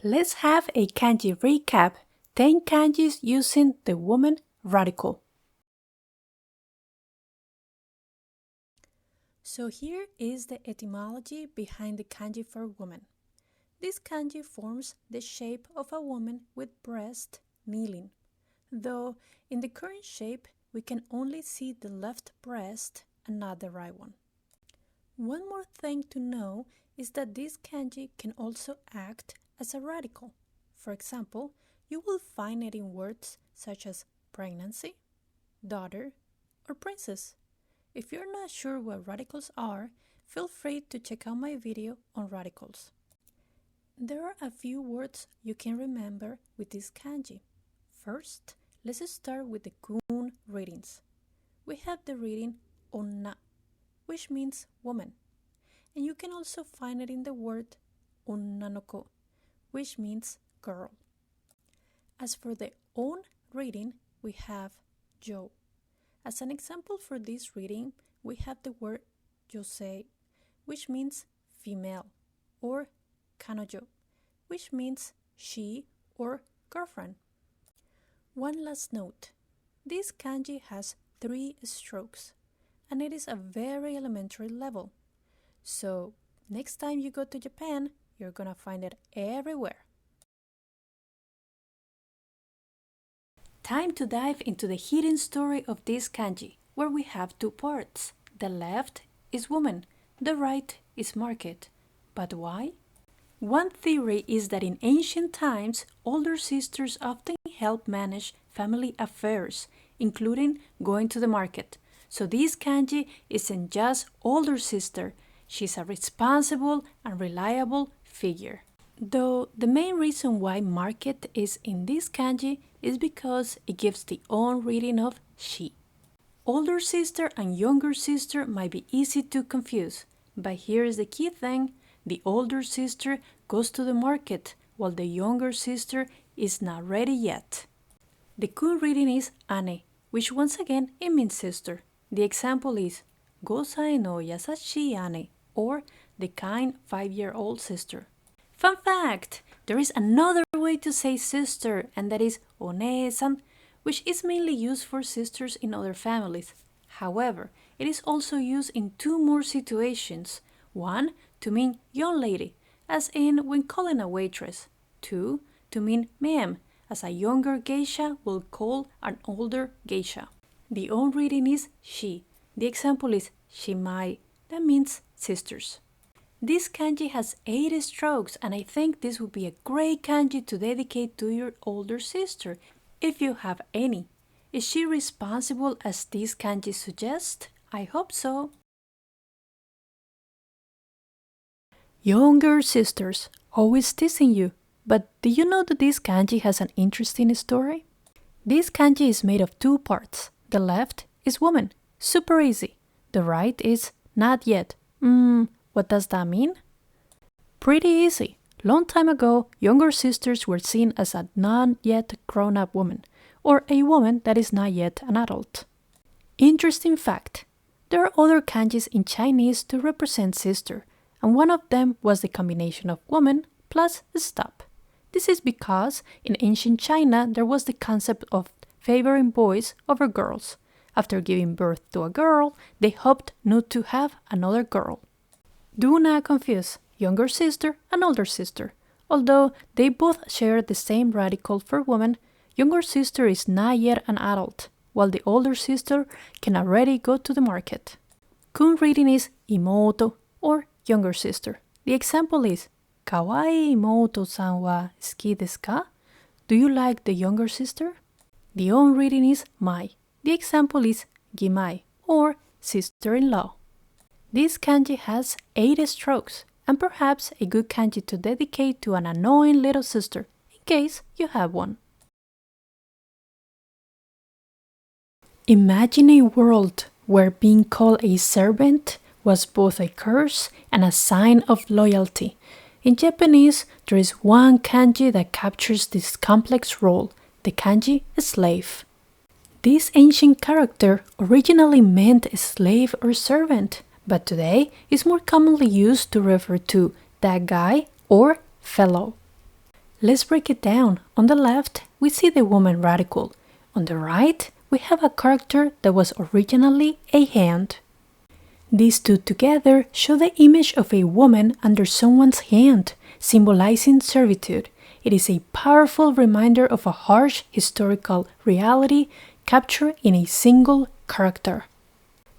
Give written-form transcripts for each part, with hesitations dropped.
Let's have a kanji recap. 10 kanjis using the woman radical. So here is the etymology behind the kanji for woman. This kanji forms the shape of a woman with breast kneeling, though in the current shape we can only see the left breast and not the right one. One more thing to know is that this kanji can also act as a radical. For example, you will find it in words such as pregnancy, daughter, or princess. If you're not sure what radicals are, feel free to check out my video on radicals. There are a few words you can remember with this kanji. First, let's start with the kun readings. We have the reading onna, which means woman, and you can also find it in the word onnanoko, which means girl. As for the on reading, we have jo. As an example for this reading, we have the word yosei, which means female, or kanojo, which means she or girlfriend. One last note, this kanji has 3 strokes, and it is a very elementary level. So next time you go to Japan, you're gonna find it everywhere. Time to dive into the hidden story of this kanji, where we have 2 parts. The left is woman, the right is market. But why? One theory is that in ancient times, older sisters often helped manage family affairs, including going to the market. So this kanji isn't just older sister, she's a responsible and reliable figure. Though the main reason why market is in this kanji is because it gives the on reading of she. Older sister and younger sister might be easy to confuse, but here is the key thing. The older sister goes to the market while the younger sister is not ready yet. The kun reading is ane, which once again it means sister. The example is 5 歳の優しい姉 or the kind 5-year-old sister. Fun fact! There is another way to say sister, and that is one-san, which is mainly used for sisters in other families. However, it is also used in 2 more situations. 1, to mean young lady, as in when calling a waitress. 2, to mean ma'am, as a younger geisha will call an older geisha. The on reading is she. The example is shimai, that means sisters. This kanji has 8 strokes, and I think this would be a great kanji to dedicate to your older sister, if you have any. Is she responsible as this kanji suggests? I hope so. Younger sisters, always teasing you. But do you know that this kanji has an interesting story? This kanji is made of 2 parts. The left is woman, super easy. The right is not yet. What does that mean? Pretty easy. Long time ago, younger sisters were seen as a not yet grown-up woman, or a woman that is not yet an adult. Interesting fact, there are other kanjis in Chinese to represent sister, and one of them was the combination of woman plus stop. This is because in ancient China there was the concept of favoring boys over girls. After giving birth to a girl, they hoped not to have another girl. Do not confuse younger sister and older sister. Although they both share the same radical for woman, younger sister is not yet an adult, while the older sister can already go to the market. Kun reading is imoto, or younger sister. The example is かわいい妹さんは好きですか? Do you like the younger sister? The on reading is mai. The example is gimai, or sister-in-law. This kanji has 8 strokes, and perhaps a good kanji to dedicate to an annoying little sister, in case you have one. Imagine a world where being called a servant was both a curse and a sign of loyalty. In Japanese, there is one kanji that captures this complex role, the kanji slave. This ancient character originally meant a slave or servant, but today is more commonly used to refer to that guy or fellow. Let's break it down. On the left, we see the woman radical. On the right, we have a character that was originally a hand. These two together show the image of a woman under someone's hand, symbolizing servitude. It is a powerful reminder of a harsh historical reality captured in a single character.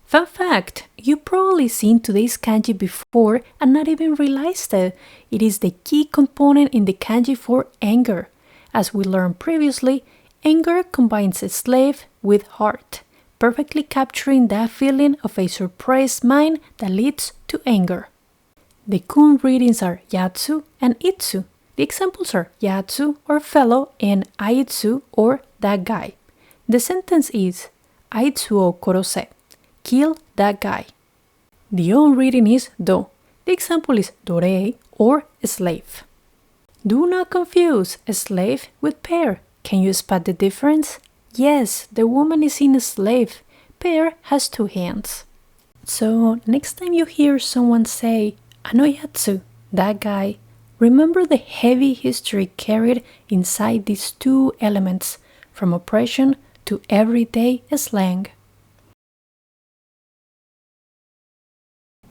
Fun fact, you've probably seen today's kanji before and not even realized it. It is the key component in the kanji for anger. As we learned previously, anger combines a slave with heart, perfectly capturing that feeling of a suppressed mind that leads to anger. The kun readings are yatsu and itsu. The examples are yatsu or fellow and aitsu or that guy. The sentence is aitsu o korose. Kill that guy. The on reading is do. The example is dorei or slave. Do not confuse a slave with pair. Can you spot the difference? Yes, the woman is in a slave. Pair has two hands. So next time you hear someone say anoyatsu, that guy, remember the heavy history carried inside these two elements, from oppression to everyday slang.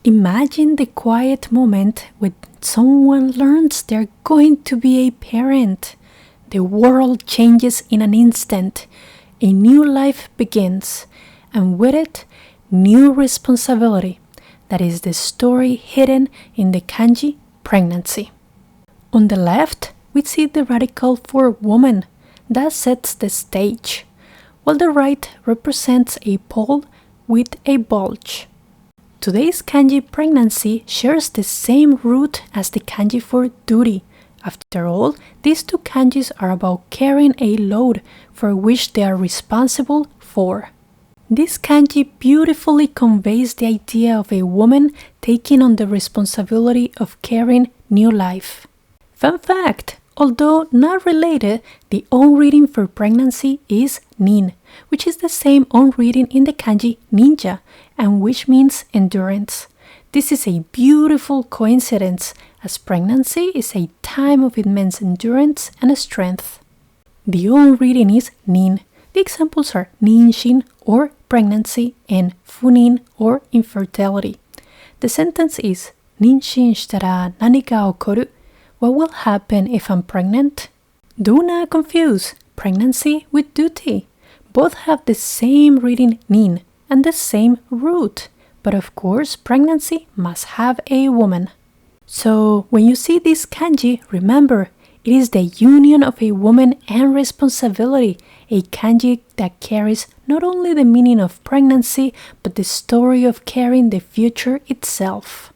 Imagine the quiet moment when someone learns they're going to be a parent. The world changes in an instant. A new life begins, and with it, new responsibility. That is the story hidden in the kanji pregnancy. On the left, we see the radical for woman. That sets the stage, while the right represents a pole with a bulge. Today's kanji pregnancy shares the same root as the kanji for duty. After all, these two kanjis are about carrying a load for which they are responsible for. This kanji beautifully conveys the idea of a woman taking on the responsibility of carrying new life. Fun fact! Although not related, the on reading for pregnancy is nin, which is the same on reading in the kanji ninja, and which means endurance. This is a beautiful coincidence, as pregnancy is a time of immense endurance and strength. The on reading is nin. The examples are ninshin or pregnancy and funin or infertility. The sentence is ninshin shitara nani ga okoru? What will happen if I'm pregnant? Do not confuse pregnancy with duty. Both have the same reading nin and the same root, but of course pregnancy must have a woman. So when you see this kanji, remember, it is the union of a woman and responsibility, a kanji that carries not only the meaning of pregnancy, but the story of carrying the future itself.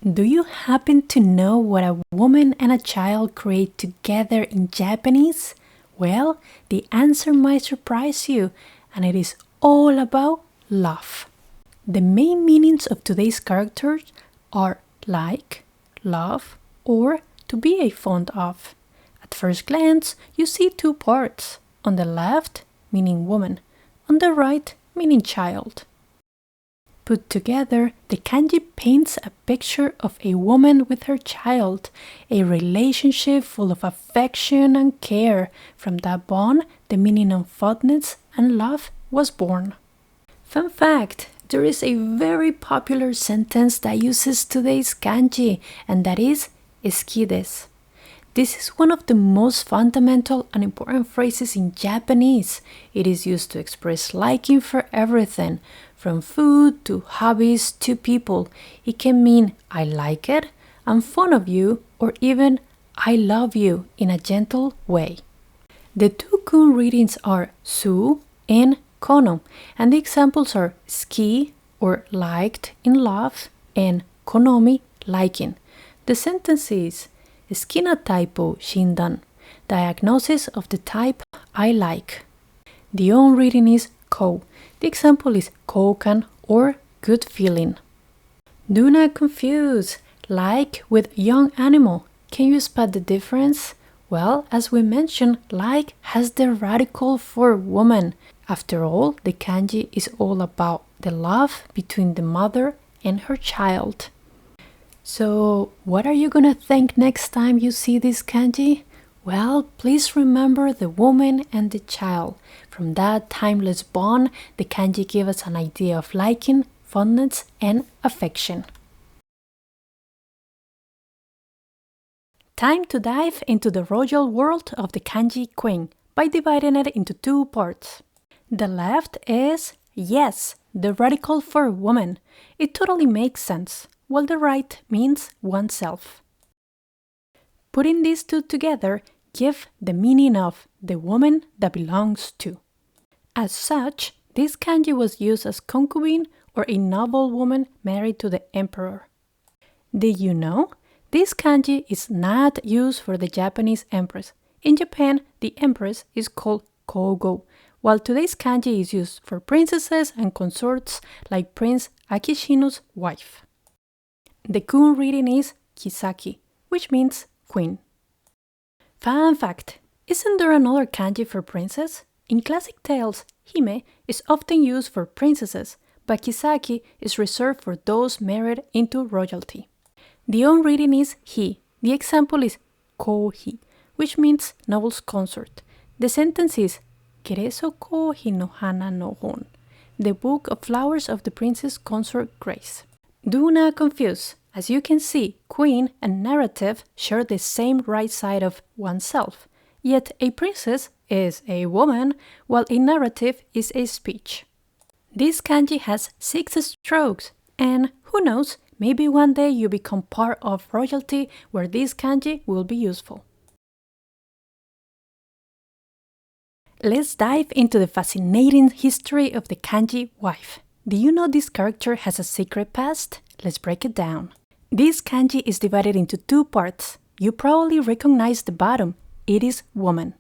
Do you happen to know what a woman and a child create together in Japanese? Well, the answer might surprise you, and it is all about love. The main meanings of today's characters are like, love, or to be a fond of. At first glance, you see two parts. On the left, meaning woman. On the right, meaning child. Put together, the kanji paints a picture of a woman with her child, a relationship full of affection and care. From that bond, the meaning of fondness and love was born. Fun fact, there is a very popular sentence that uses today's kanji, and that is "eski desu." This is one of the most fundamental and important phrases in Japanese. It is used to express liking for everything, from food to hobbies to people. It can mean I like it, I'm fond of you, or even I love you in a gentle way. The two kun readings are su and kono, and the examples are ski or liked in love and konomi liking. The sentence is "Suki na type o shindan," diagnosis of the type I like. The on reading is ko. The example is koukan or good feeling. Do not confuse like with young animal. Can you spot the difference? Well, as we mentioned, like has the radical for woman. After all, the kanji is all about the love between the mother and her child. So, what are you gonna think next time you see this kanji? Well, please remember the woman and the child. From that timeless bond, the kanji give us an idea of liking, fondness, and affection. Time to dive into the royal world of the kanji queen by dividing it into two parts. The left is yes, the radical for woman. It totally makes sense, while the right means oneself. Putting these two together give the meaning of the woman that belongs to. As such, this kanji was used as concubine or a noble woman married to the emperor. Did you know? This kanji is not used for the Japanese empress. In Japan, the empress is called Kogo, while today's kanji is used for princesses and consorts like Prince Akishino's wife. The kun reading is Kisaki, which means queen. Fun fact, isn't there another kanji for princess? In classic tales, hime is often used for princesses, but Kisaki is reserved for those married into royalty. The on reading is he. The example is kohi, which means noble's consort. The sentence is Kereso kohi no hana no hon, the book of flowers of the princess consort Grace. Do not confuse. As you can see, queen and narrative share the same right side of oneself. Yet a princess is a woman, while a narrative is a speech. This kanji has 6 strokes, and who knows, maybe one day you become part of royalty where this kanji will be useful. Let's dive into the fascinating history of the kanji wife. Do you know this character has a secret past? Let's break it down. This kanji is divided into 2 parts. You probably recognize the bottom. It is woman.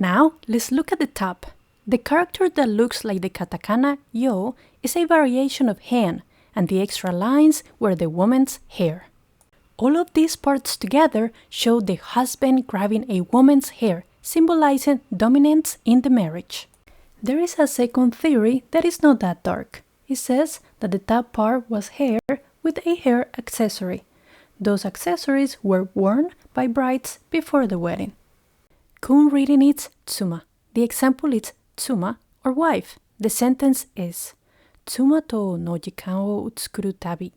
Now, let's look at the top. The character that looks like the katakana yo is a variation of hen, and the extra lines were the woman's hair. All of these parts together show the husband grabbing a woman's hair, symbolizing dominance in the marriage. There is a second theory that is not that dark. It says that the top part was hair with a hair accessory. Those accessories were worn by brides before the wedding. Kun reading is tsuma. The example is tsuma or wife. The sentence is Tsuma to no jikan o utsukuru tabi.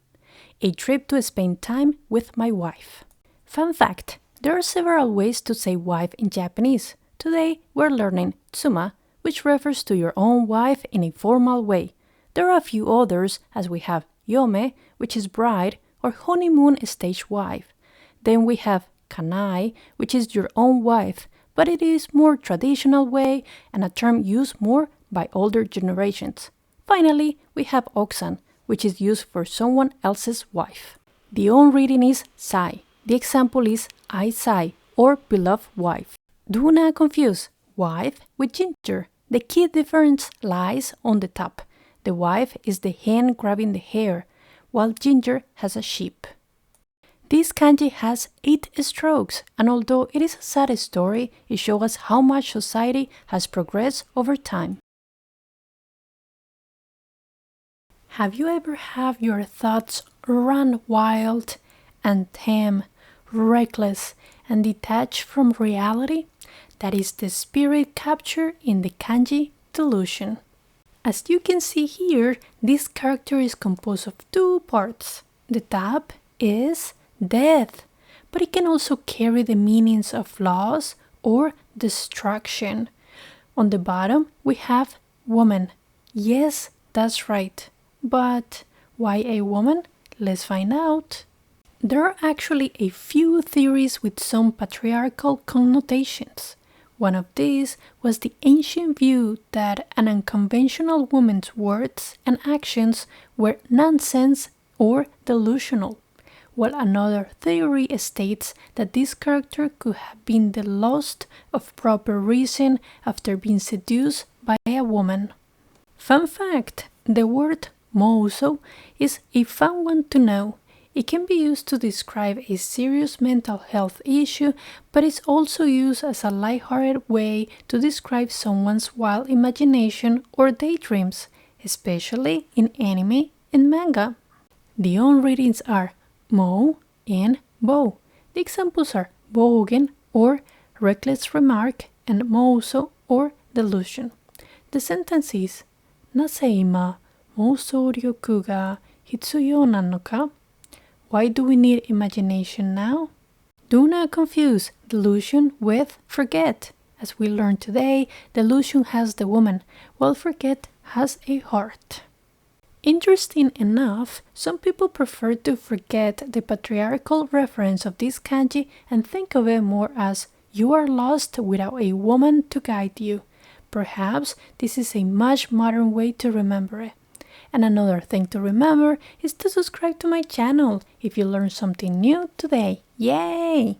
A trip to spend time with my wife. Fun fact, there are several ways to say wife in Japanese. Today we're learning tsuma, which refers to your own wife in a formal way. There are a few others, as we have yome, which is bride or honeymoon stage wife. Then we have kanai, which is your own wife, but it is more traditional way and a term used more by older generations. Finally, we have oksan, which is used for someone else's wife. The on reading is sai. The example is I sai or beloved wife. Do not confuse wife with ginger. The key difference lies on the top. The wife is the hen grabbing the hair, while ginger has a sheep. This kanji has 8 strokes, and although it is a sad story, it shows us how much society has progressed over time. Have you ever had your thoughts run wild and tame, reckless, and detached from reality? That is the spirit captured in the kanji delusion. As you can see here, this character is composed of 2 parts. The top is death, but it can also carry the meanings of loss or destruction. On the bottom, we have woman. Yes, that's right. But why a woman? Let's find out. There are actually a few theories with some patriarchal connotations. One of these was the ancient view that an unconventional woman's words and actions were nonsense or delusional, while another theory states that this character could have been the lost of proper reason after being seduced by a woman. Fun fact, the word mouso is a fun one to know. It can be used to describe a serious mental health issue, but it's also used as a lighthearted way to describe someone's wild imagination or daydreams, especially in anime and manga. The on readings are mo, and bow. The examples are bogen or reckless remark and mouso or delusion. The sentence is なぜ今妄想力が必要なのか? Why do we need imagination now? Do not confuse delusion with forget. As we learned today, delusion has the woman, while forget has a heart. Interesting enough, some people prefer to forget the patriarchal reference of this kanji and think of it more as you are lost without a woman to guide you. Perhaps this is a much modern way to remember it. And another thing to remember is to subscribe to my channel if you learned something new today. Yay!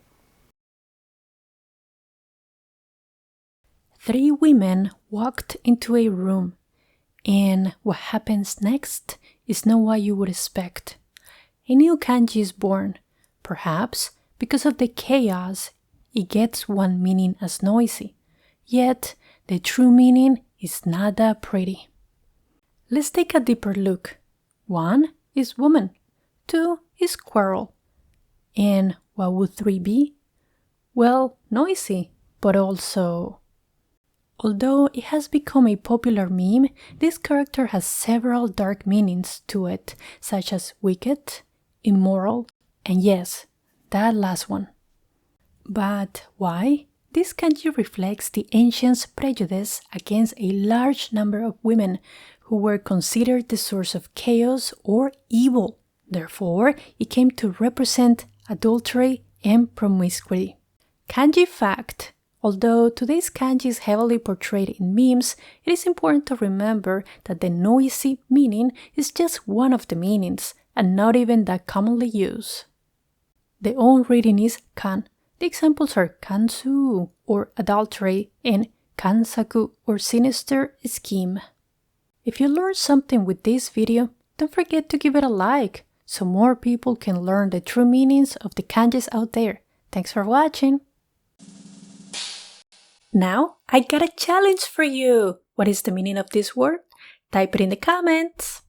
3 women walked into a room, and what happens next is not what you would expect. A new kanji is born. Perhaps because of the chaos, it gets one meaning as noisy. Yet, the true meaning is not that pretty. Let's take a deeper look. 1 is woman. 2 is quarrel. And what would 3 be? Well, noisy, but also... Although it has become a popular meme, this character has several dark meanings to it, such as wicked, immoral, and yes, that last one. But why? This kanji reflects the ancients' prejudice against a large number of women who were considered the source of chaos or evil. Therefore, it came to represent adultery and promiscuity. Kanji fact. Although today's kanji is heavily portrayed in memes, it is important to remember that the noisy meaning is just one of the meanings, and not even that commonly used. The own reading is kan. The examples are kansu, or adultery, and kansaku, or sinister scheme. If you learned something with this video, don't forget to give it a like, so more people can learn the true meanings of the kanjis out there. Thanks for watching! Now, I got a challenge for you! What is the meaning of this word? Type it in the comments!